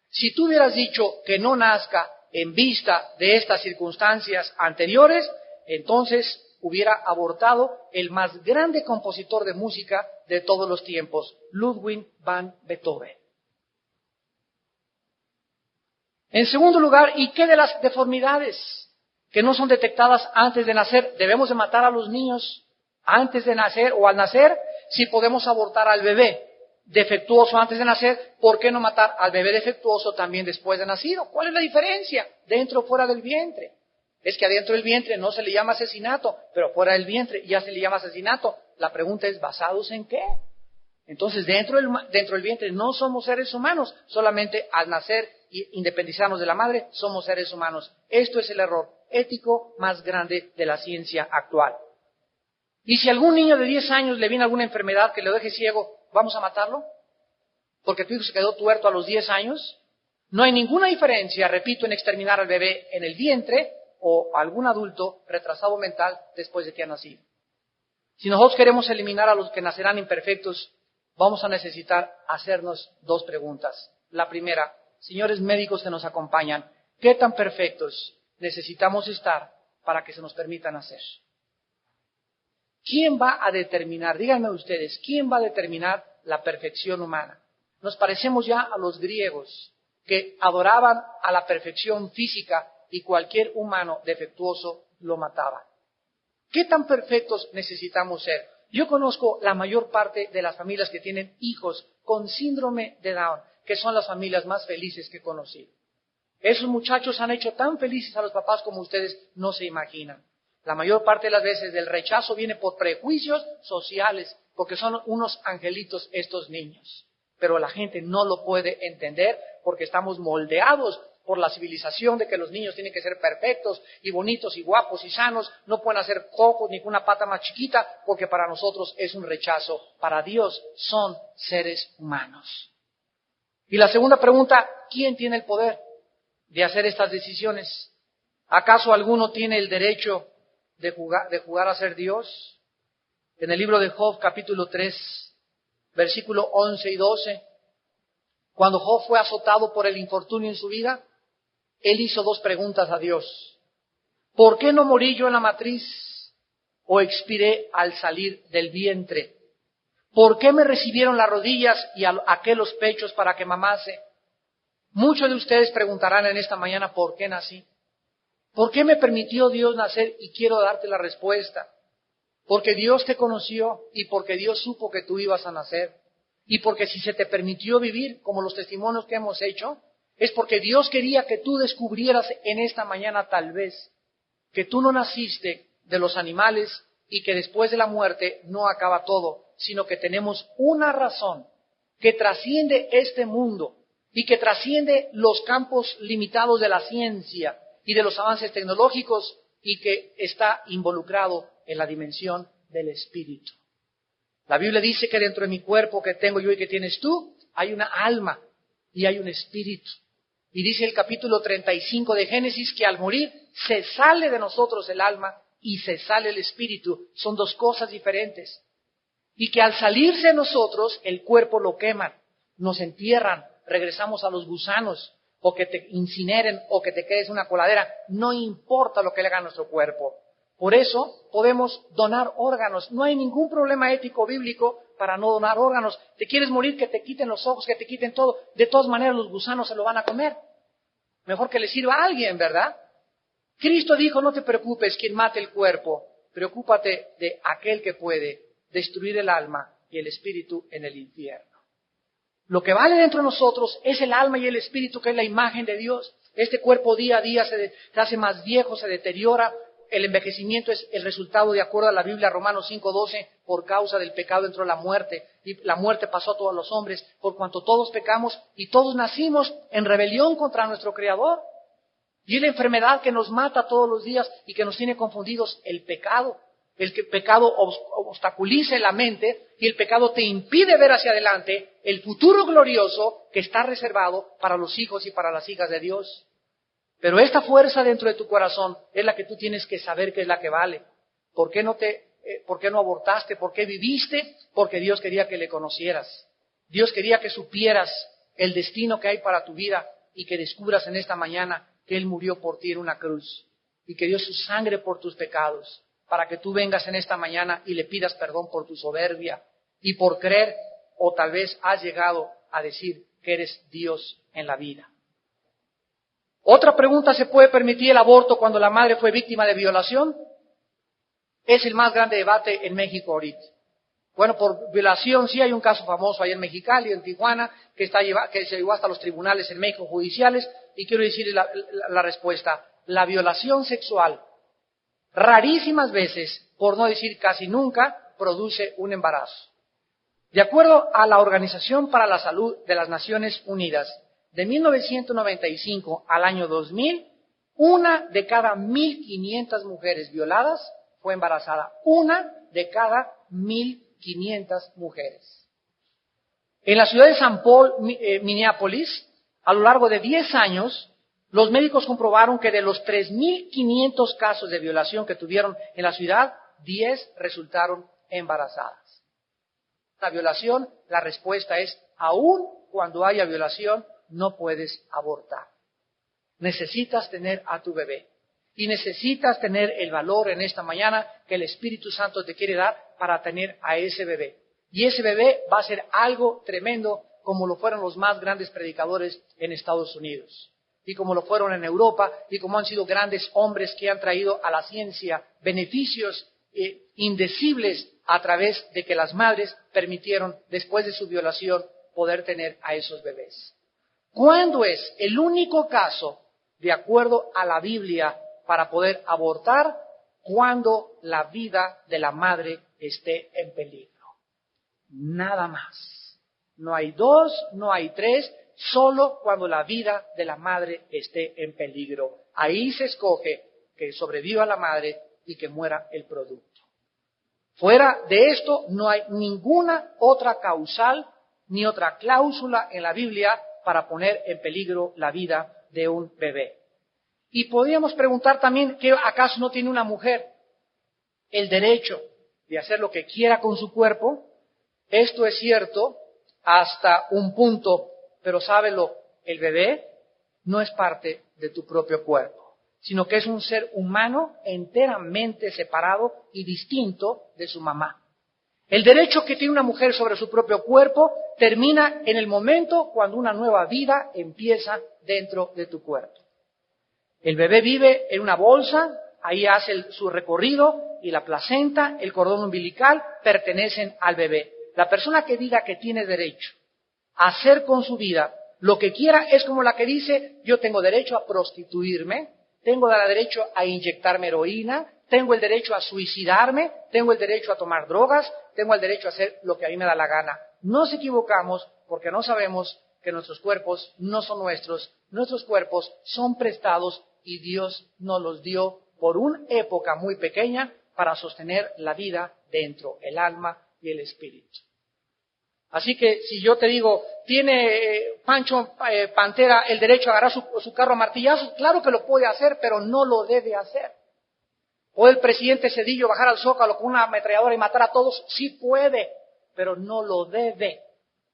Si tú hubieras dicho que no nazca en vista de estas circunstancias anteriores, entonces hubiera abortado el más grande compositor de música de todos los tiempos, Ludwig van Beethoven. En segundo lugar, ¿y qué de las deformidades que no son detectadas antes de nacer? ¿Debemos de matar a los niños antes de nacer o al nacer? Si podemos abortar al bebé defectuoso antes de nacer, ¿por qué no matar al bebé defectuoso también después de nacido? ¿Cuál es la diferencia? ¿Dentro o fuera del vientre? Es que adentro del vientre no se le llama asesinato, pero fuera del vientre ya se le llama asesinato. La pregunta es, ¿basados en qué? Entonces, dentro del vientre no somos seres humanos, solamente al nacer e independizarnos de la madre, somos seres humanos. Esto es el error ético más grande de la ciencia actual. Y si a algún niño de 10 años le viene alguna enfermedad que lo deje ciego, ¿vamos a matarlo? Porque tu hijo se quedó tuerto a los 10 años. No hay ninguna diferencia, repito, en exterminar al bebé en el vientre o algún adulto retrasado mental después de que ha nacido. Si nosotros queremos eliminar a los que nacerán imperfectos, vamos a necesitar hacernos dos preguntas. La primera, señores médicos que nos acompañan, ¿qué tan perfectos necesitamos estar para que se nos permita nacer? ¿Quién va a determinar, díganme ustedes, quién va a determinar la perfección humana? Nos parecemos ya a los griegos, que adoraban a la perfección física y cualquier humano defectuoso lo mataba. ¿Qué tan perfectos necesitamos ser? Yo conozco la mayor parte de las familias que tienen hijos con síndrome de Down, que son las familias más felices que he conocido. Esos muchachos han hecho tan felices a los papás como ustedes no se imaginan. La mayor parte de las veces el rechazo viene por prejuicios sociales, porque son unos angelitos estos niños. Pero la gente no lo puede entender porque estamos moldeados por la civilización de que los niños tienen que ser perfectos y bonitos y guapos y sanos, no pueden hacer cojos ni con una pata más chiquita, porque para nosotros es un rechazo. Para Dios son seres humanos. Y la segunda pregunta, ¿quién tiene el poder de hacer estas decisiones? ¿Acaso alguno tiene el derecho de jugar a ser Dios? En el libro de Job, capítulo 3, versículo 11 y 12, cuando Job fue azotado por el infortunio en su vida, él hizo dos preguntas a Dios. ¿Por qué no morí yo en la matriz o expiré al salir del vientre? ¿Por qué me recibieron las rodillas y aquel los pechos para que mamase? Muchos de ustedes preguntarán en esta mañana, ¿por qué nací? ¿Por qué me permitió Dios nacer? Y quiero darte la respuesta. Porque Dios te conoció y porque Dios supo que tú ibas a nacer. Y porque si se te permitió vivir, como los testimonios que hemos hecho, es porque Dios quería que tú descubrieras en esta mañana tal vez que tú no naciste de los animales y que después de la muerte no acaba todo, sino que tenemos una razón que trasciende este mundo y que trasciende los campos limitados de la ciencia y de los avances tecnológicos y que está involucrado en la dimensión del espíritu. La Biblia dice que dentro de mi cuerpo que tengo yo y que tienes tú, hay una alma y hay un espíritu. Y dice el capítulo 35 de Génesis que al morir se sale de nosotros el alma y se sale el espíritu. Son dos cosas diferentes. Y que al salirse de nosotros el cuerpo lo queman, nos entierran, regresamos a los gusanos, o que te incineren o que te quedes en una coladera. No importa lo que le haga a nuestro cuerpo. Por eso podemos donar órganos. No hay ningún problema ético bíblico para no donar órganos. ¿Te quieres morir? Que te quiten los ojos, que te quiten todo. De todas maneras los gusanos se lo van a comer. Mejor que le sirva a alguien, ¿verdad? Cristo dijo, no te preocupes quien mate el cuerpo. Preocúpate de aquel que puede destruir el alma y el espíritu en el infierno. Lo que vale dentro de nosotros es el alma y el espíritu, que es la imagen de Dios. Este cuerpo día a día se hace más viejo, se deteriora. El envejecimiento es el resultado, de acuerdo a la Biblia, Romanos 5:12, por causa del pecado entró la muerte, y la muerte pasó a todos los hombres, por cuanto todos pecamos y todos nacimos en rebelión contra nuestro Creador. Y es la enfermedad que nos mata todos los días y que nos tiene confundidos, el pecado. El pecado obstaculiza la mente y el pecado te impide ver hacia adelante el futuro glorioso que está reservado para los hijos y para las hijas de Dios. Pero esta fuerza dentro de tu corazón es la que tú tienes que saber que es la que vale. ¿Por qué no abortaste? ¿Por qué viviste? Porque Dios quería que le conocieras. Dios quería que supieras el destino que hay para tu vida y que descubras en esta mañana que Él murió por ti en una cruz y que dio su sangre por tus pecados, para que tú vengas en esta mañana y le pidas perdón por tu soberbia y por creer, o tal vez has llegado a decir que eres Dios en la vida. Otra pregunta, ¿se puede permitir el aborto cuando la madre fue víctima de violación? Es el más grande debate en México ahorita. Bueno, por violación sí hay un caso famoso ahí en Mexicali, en Tijuana, que se llevó hasta los tribunales en México judiciales, y quiero decirle la respuesta. La violación sexual, rarísimas veces, por no decir casi nunca, produce un embarazo. De acuerdo a la Organización para la Salud de las Naciones Unidas, de 1995 al año 2000, 1 de cada 1.500 mujeres violadas fue embarazada. 1 de cada 1.500 mujeres. En la ciudad de San Paul, Minneapolis, a lo largo de 10 años, Los médicos comprobaron que de los 3.500 casos de violación que tuvieron en la ciudad, 10 resultaron embarazadas. La violación, la respuesta es, aún cuando haya violación, no puedes abortar. Necesitas tener a tu bebé. Y necesitas tener el valor en esta mañana que el Espíritu Santo te quiere dar para tener a ese bebé. Y ese bebé va a ser algo tremendo, como lo fueron los más grandes predicadores en Estados Unidos, y como lo fueron en Europa, y como han sido grandes hombres que han traído a la ciencia beneficios indecibles a través de que las madres permitieron, después de su violación, poder tener a esos bebés. ¿Cuándo es el único caso, de acuerdo a la Biblia, para poder abortar? Cuando la vida de la madre esté en peligro. Nada más. No hay dos, no hay tres, solo cuando la vida de la madre esté en peligro. Ahí se escoge que sobreviva la madre y que muera el producto. Fuera de esto no hay ninguna otra causal ni otra cláusula en la Biblia para poner en peligro la vida de un bebé. Y podríamos preguntar también, ¿qué acaso no tiene una mujer el derecho de hacer lo que quiera con su cuerpo? Esto es cierto hasta un punto, pero sábelo, el bebé no es parte de tu propio cuerpo, sino que es un ser humano enteramente separado y distinto de su mamá. El derecho que tiene una mujer sobre su propio cuerpo termina en el momento cuando una nueva vida empieza dentro de tu cuerpo. El bebé vive en una bolsa, ahí hace su recorrido, y la placenta, el cordón umbilical pertenecen al bebé. La persona que diga que tiene derecho a hacer con su vida lo que quiera es como la que dice, yo tengo derecho a prostituirme, tengo el derecho a inyectarme heroína, tengo el derecho a suicidarme, tengo el derecho a tomar drogas, tengo el derecho a hacer lo que a mí me da la gana. Nos equivocamos porque no sabemos que nuestros cuerpos no son nuestros cuerpos son prestados y Dios nos los dio por una época muy pequeña para sostener la vida dentro, el alma y el espíritu. Así que si yo te digo, ¿tiene Pancho Pantera el derecho a agarrar su carro a martillazos? Claro que lo puede hacer, pero no lo debe hacer. ¿Puede el presidente Zedillo bajar al Zócalo con una ametralladora y matar a todos? Sí puede, pero no lo debe.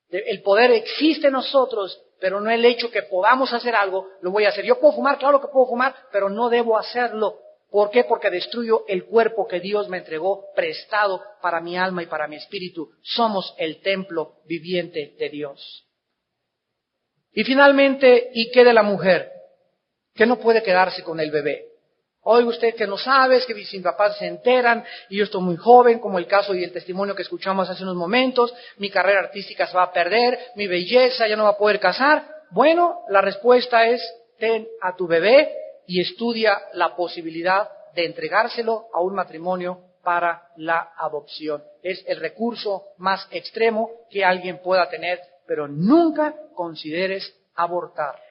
El poder existe en nosotros, pero no el hecho que podamos hacer algo, lo voy a hacer. Yo puedo fumar, claro que puedo fumar, pero no debo hacerlo. ¿Por qué? Porque destruyo el cuerpo que Dios me entregó prestado para mi alma y para mi espíritu. Somos el templo viviente de Dios. Y finalmente, ¿y qué de la mujer? Que no puede quedarse con el bebé. Oiga usted que no sabes, que mis papás se enteran y yo estoy muy joven, como el caso y el testimonio que escuchamos hace unos momentos, mi carrera artística se va a perder, mi belleza ya no va a poder casar. Bueno, la respuesta es, ten a tu bebé y estudia la posibilidad de entregárselo a un matrimonio para la adopción. Es el recurso más extremo que alguien pueda tener, pero nunca consideres abortarlo.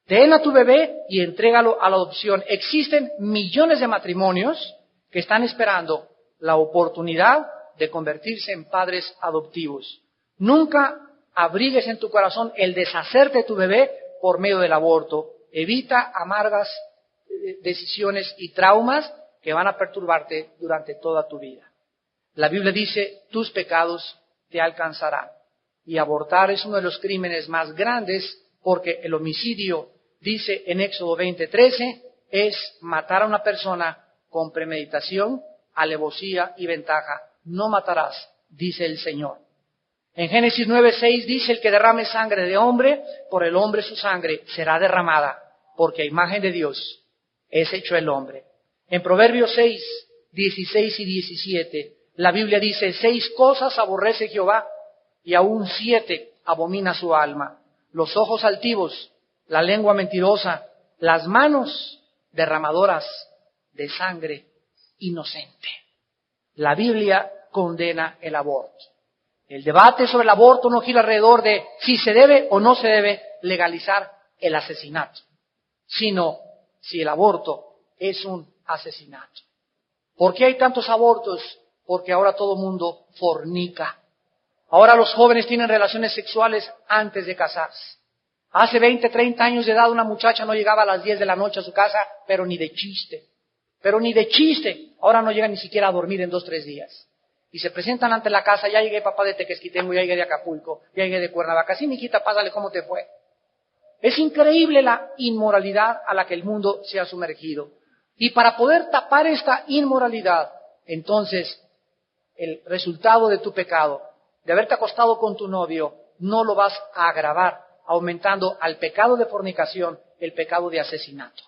Ten a tu bebé y entrégalo a la adopción. Existen millones de matrimonios que están esperando la oportunidad de convertirse en padres adoptivos. Nunca abrigues en tu corazón el deshacerte de tu bebé por medio del aborto. Evita amargas decisiones y traumas que van a perturbarte durante toda tu vida. La Biblia dice, tus pecados te alcanzarán. Y abortar es uno de los crímenes más grandes porque el homicidio, dice en Éxodo 20:13, es matar a una persona con premeditación, alevosía y ventaja. No matarás, dice el Señor. En Génesis 9:6 dice, el que derrame sangre de hombre, por el hombre su sangre será derramada, porque a imagen de Dios es hecho el hombre. En Proverbios 6:16 y 17, la Biblia dice, 6 cosas aborrece Jehová, y aún 7 abomina su alma: los ojos altivos, la lengua mentirosa, las manos derramadoras de sangre inocente. La Biblia condena el aborto. El debate sobre el aborto no gira alrededor de si se debe o no se debe legalizar el asesinato, sino si el aborto es un asesinato. ¿Por qué hay tantos abortos? Porque ahora todo mundo fornica. Ahora los jóvenes tienen relaciones sexuales antes de casarse. Hace 20, 30 años de edad una muchacha no llegaba a las 10 de la noche a su casa, pero ni de chiste. Pero ni de chiste. Ahora no llega ni siquiera a dormir en 2, 3 días. Y se presentan ante la casa, ya llegué papá de Tequesquitengo, ya llegué de Acapulco, ya llegué de Cuernavaca. Sí, mijita, pásale, ¿cómo te fue? Es increíble la inmoralidad a la que el mundo se ha sumergido. Y para poder tapar esta inmoralidad, entonces, el resultado de tu pecado, de haberte acostado con tu novio, no lo vas a agravar, aumentando al pecado de fornicación el pecado de asesinato.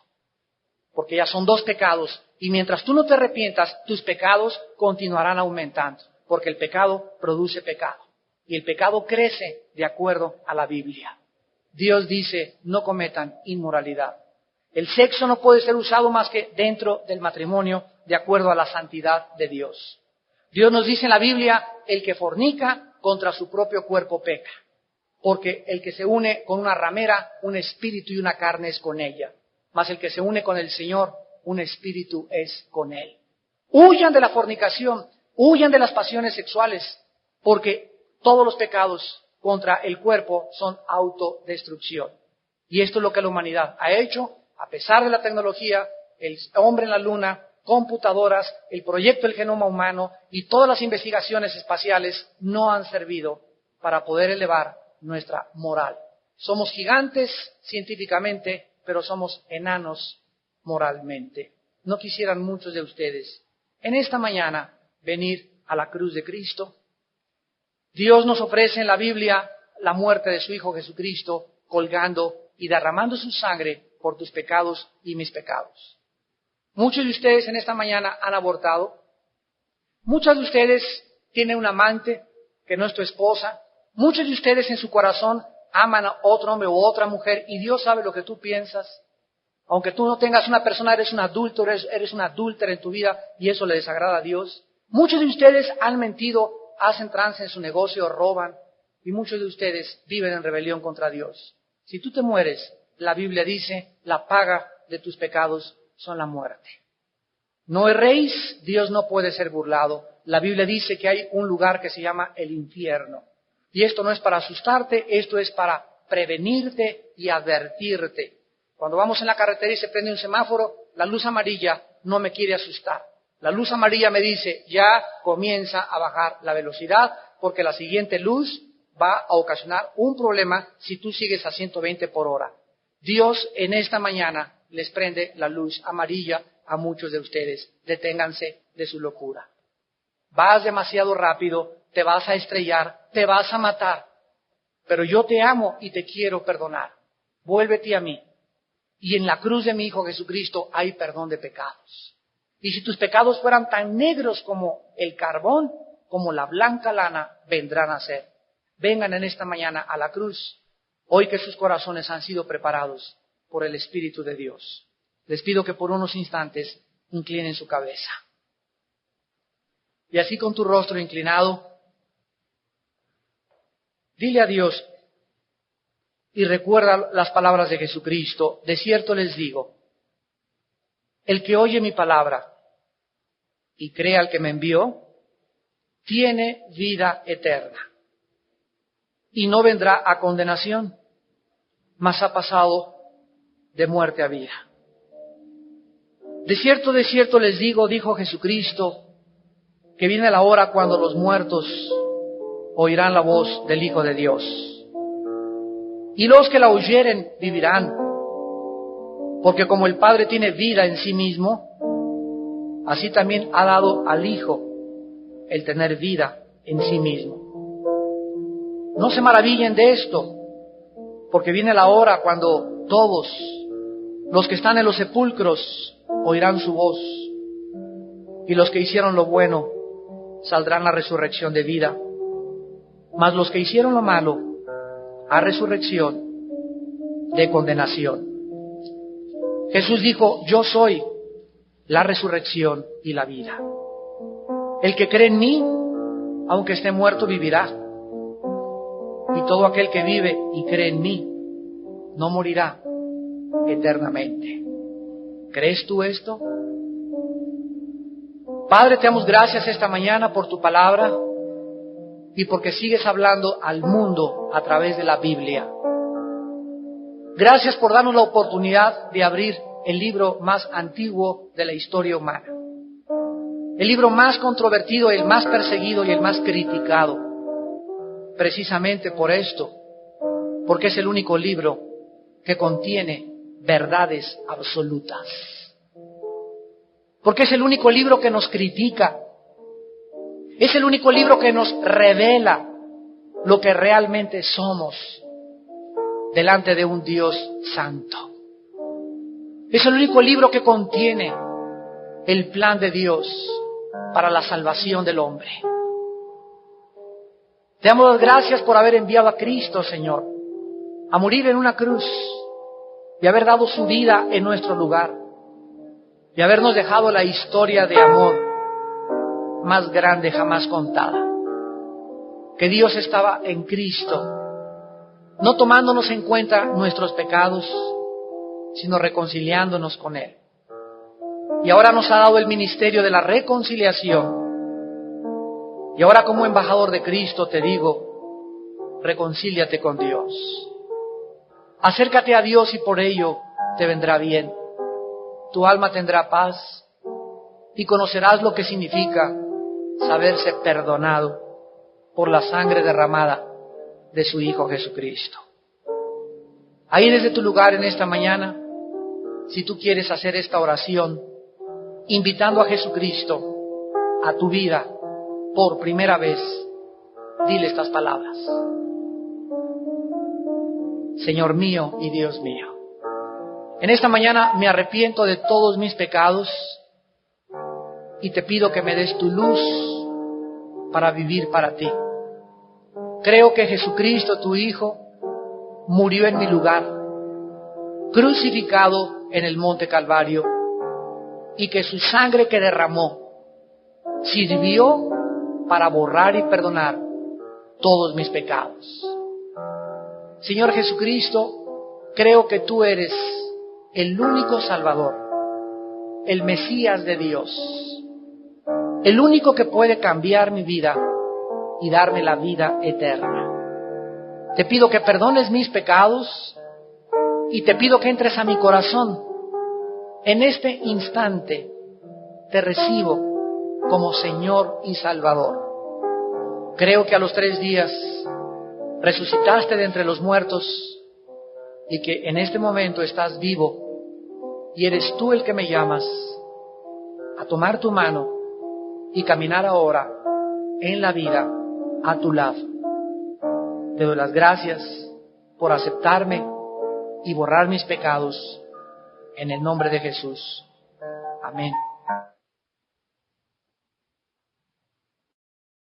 Porque ya son 2 pecados, y mientras tú no te arrepientas, tus pecados continuarán aumentando, porque el pecado produce pecado, y el pecado crece de acuerdo a la Biblia. Dios dice, no cometan inmoralidad. El sexo no puede ser usado más que dentro del matrimonio, de acuerdo a la santidad de Dios. Dios nos dice en la Biblia, el que fornica contra su propio cuerpo peca, porque el que se une con una ramera, un espíritu y una carne es con ella. Mas el que se une con el Señor, un espíritu es con Él. Huyan de la fornicación, huyan de las pasiones sexuales, porque todos los pecados contra el cuerpo son autodestrucción. Y esto es lo que la humanidad ha hecho, a pesar de la tecnología, el hombre en la luna, computadoras, el proyecto del genoma humano y todas las investigaciones espaciales no han servido para poder elevar nuestra moral. Somos gigantes científicamente, pero somos enanos moralmente. ¿No quisieran muchos de ustedes en esta mañana venir a la cruz de Cristo? Dios nos ofrece en la Biblia la muerte de su Hijo Jesucristo, colgando y derramando su sangre por tus pecados y mis pecados. Muchos de ustedes en esta mañana han abortado. Muchos de ustedes tienen un amante que no es tu esposa. Muchos de ustedes en su corazón aman a otro hombre u otra mujer y Dios sabe lo que tú piensas. Aunque tú no tengas una persona, eres un adúltero, eres una adúltera en tu vida y eso le desagrada a Dios. Muchos de ustedes han mentido, hacen trance en su negocio, roban y muchos de ustedes viven en rebelión contra Dios. Si tú te mueres, la Biblia dice, la paga de tus pecados son la muerte. No erréis, Dios no puede ser burlado. La Biblia dice que hay un lugar que se llama el infierno. Y esto no es para asustarte, esto es para prevenirte y advertirte. Cuando vamos en la carretera y se prende un semáforo, la luz amarilla no me quiere asustar. La luz amarilla me dice, ya comienza a bajar la velocidad, porque la siguiente luz va a ocasionar un problema si tú sigues a 120 por hora. Dios en esta mañana les prende la luz amarilla a muchos de ustedes. Deténganse de su locura. Vas demasiado rápido, te vas a estrellar, te vas a matar. Pero yo te amo y te quiero perdonar. Vuélvete a mí. Y en la cruz de mi Hijo Jesucristo hay perdón de pecados. Y si tus pecados fueran tan negros como el carbón, como la blanca lana, vendrán a ser. Vengan en esta mañana a la cruz, hoy que sus corazones han sido preparados por el Espíritu de Dios. Les pido que por unos instantes inclinen su cabeza. Y así con tu rostro inclinado, dile a Dios y recuerda las palabras de Jesucristo. De cierto les digo, el que oye mi palabra y cree al que me envió, tiene vida eterna y no vendrá a condenación, mas ha pasado de muerte a vida. De cierto les digo, dijo Jesucristo, que viene la hora cuando los muertos oirán la voz del Hijo de Dios. Y los que la oyeren vivirán, porque como el Padre tiene vida en sí mismo, así también ha dado al Hijo el tener vida en sí mismo. No se maravillen de esto, porque viene la hora cuando todos los que están en los sepulcros oirán su voz, y los que hicieron lo bueno saldrán a resurrección de vida, mas los que hicieron lo malo a resurrección de condenación. Jesús dijo, yo soy la resurrección y la vida. El que cree en mí, aunque esté muerto, vivirá. Y todo aquel que vive y cree en mí, no morirá eternamente. ¿Crees tú esto? Padre, te damos gracias esta mañana por tu palabra y porque sigues hablando al mundo a través de la Biblia. Gracias por darnos la oportunidad de abrir el libro más antiguo de la historia humana. El libro más controvertido, el más perseguido y el más criticado. Precisamente por esto, porque es el único libro que contiene verdades absolutas. Porque es el único libro que nos critica. Es el único libro que nos revela lo que realmente somos delante de un Dios santo. Es el único libro que contiene el plan de Dios para la salvación del hombre. Te damos las gracias por haber enviado a Cristo, Señor, a morir en una cruz y haber dado su vida en nuestro lugar y habernos dejado la historia de amor más grande jamás contada. Que Dios estaba en Cristo, no tomándonos en cuenta nuestros pecados, sino reconciliándonos con Él. Y ahora nos ha dado el ministerio de la reconciliación. Y ahora, como embajador de Cristo, te digo, reconcíliate con Dios. Acércate a Dios y por ello te vendrá bien. Tu alma tendrá paz y conocerás lo que significa saberse perdonado por la sangre derramada de su Hijo Jesucristo. Ahí desde tu lugar en esta mañana, si tú quieres hacer esta oración, invitando a Jesucristo a tu vida por primera vez, dile estas palabras. Señor mío y Dios mío, en esta mañana me arrepiento de todos mis pecados y te pido que me des tu luz para vivir para ti. Creo que Jesucristo, tu Hijo, murió en mi lugar, crucificado en el monte Calvario, y que su sangre que derramó sirvió para borrar y perdonar todos mis pecados. Señor Jesucristo, creo que tú eres el único Salvador, el Mesías de Dios, el único que puede cambiar mi vida y darme la vida eterna. Te pido que perdones mis pecados y te pido que entres a mi corazón. En este instante te recibo como Señor y Salvador. Creo que a los 3 días resucitaste de entre los muertos y que en este momento estás vivo y eres tú el que me llamas a tomar tu mano y caminar ahora en la vida a tu lado. Te doy las gracias por aceptarme y borrar mis pecados en el nombre de Jesús. Amén.